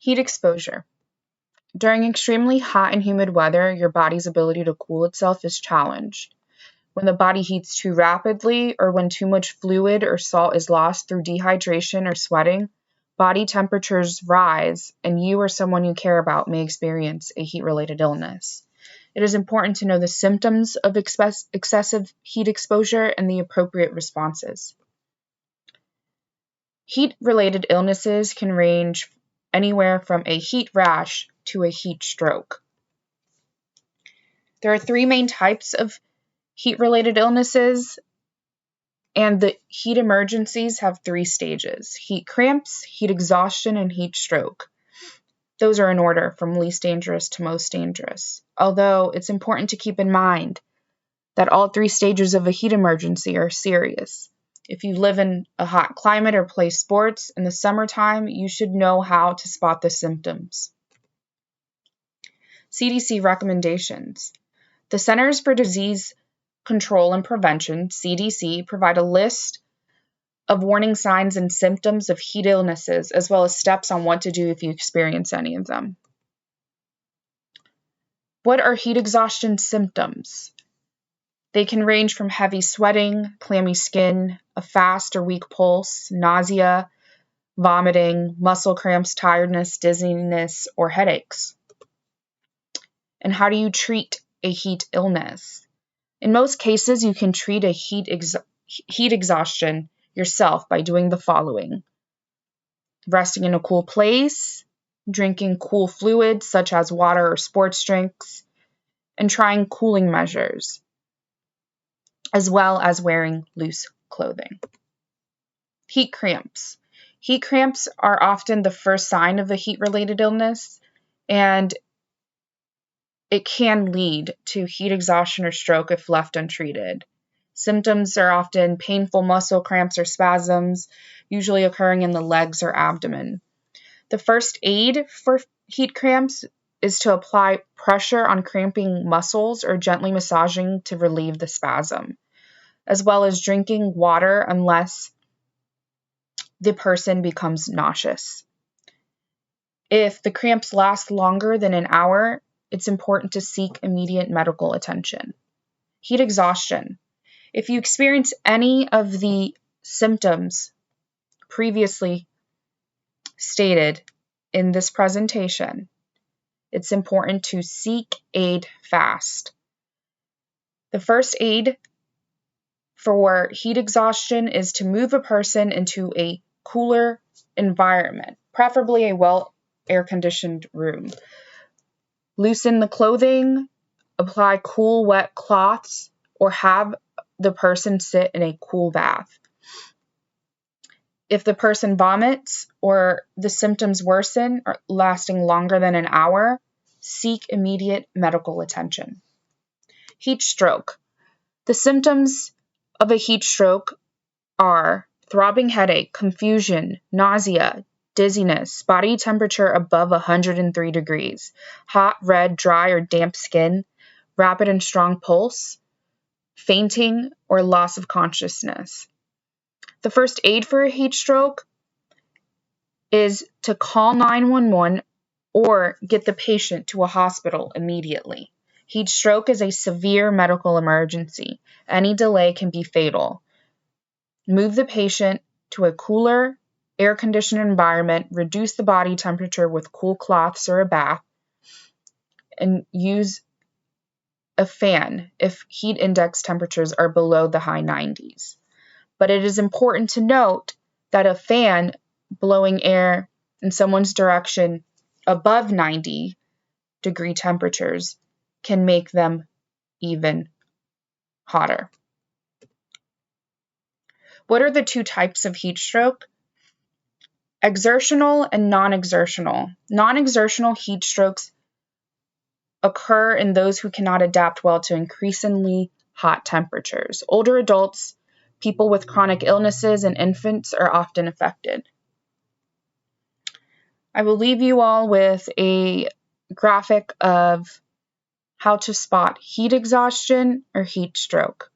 Heat exposure. During extremely hot and humid weather, your body's ability to cool itself is challenged. When the body heats too rapidly or when too much fluid or salt is lost through dehydration or sweating, body temperatures rise and you or someone you care about may experience a heat-related illness. It is important to know the symptoms of excessive heat exposure and the appropriate responses. Heat-related illnesses can range anywhere from a heat rash to a heat stroke. There are three main types of heat-related illnesses, and the heat emergencies have three stages: heat cramps, heat exhaustion, and heat stroke. Those are in order from least dangerous to most dangerous, although it's important to keep in mind that all three stages of a heat emergency are serious. If you live in a hot climate or play sports in the summertime, you should know how to spot the symptoms. CDC Recommendations. The Centers for Disease Control and Prevention, CDC, provide a list of warning signs and symptoms of heat illnesses, as well as steps on what to do if you experience any of them. What are heat exhaustion symptoms? They can range from heavy sweating, clammy skin, a fast or weak pulse, nausea, vomiting, muscle cramps, tiredness, dizziness, or headaches. And how do you treat a heat illness? In most cases, you can treat a heat exhaustion yourself by doing the following: resting in a cool place, drinking cool fluids such as water or sports drinks, and trying cooling measures, as well as wearing loose clothing. Heat cramps. Heat cramps are often the first sign of a heat-related illness, and it can lead to heat exhaustion or stroke if left untreated. Symptoms are often painful muscle cramps or spasms, usually occurring in the legs or abdomen. The first aid for heat cramps is to apply pressure on cramping muscles or gently massaging to relieve the spasm, as well as drinking water unless the person becomes nauseous. If the cramps last longer than an hour, it's important to seek immediate medical attention. Heat exhaustion. If you experience any of the symptoms previously stated in this presentation, it's important to seek aid fast. The first aid for heat exhaustion is to move a person into a cooler environment, preferably a well air-conditioned room. Loosen the clothing, apply cool, wet cloths, or have the person sit in a cool bath. If the person vomits or the symptoms worsen, or lasting longer than an hour, seek immediate medical attention. Heat stroke. The symptoms of a heat stroke are throbbing headache, confusion, nausea, dizziness, body temperature above 103 degrees, hot, red, dry, or damp skin, rapid and strong pulse, fainting, or loss of consciousness. The first aid for a heat stroke is to call 911 or get the patient to a hospital immediately. Heat stroke is a severe medical emergency. Any delay can be fatal. Move the patient to a cooler, air-conditioned environment, reduce the body temperature with cool cloths or a bath, and use a fan if heat index temperatures are below the high 90s. But it is important to note that a fan blowing air in someone's direction above 90-degree temperatures can make them even hotter. What are the two types of heat stroke? Exertional and non-exertional. Non-exertional heat strokes occur in those who cannot adapt well to increasingly hot temperatures. Older adults, people with chronic illnesses, and infants are often affected. I will leave you all with a graphic of how to spot heat exhaustion or heat stroke.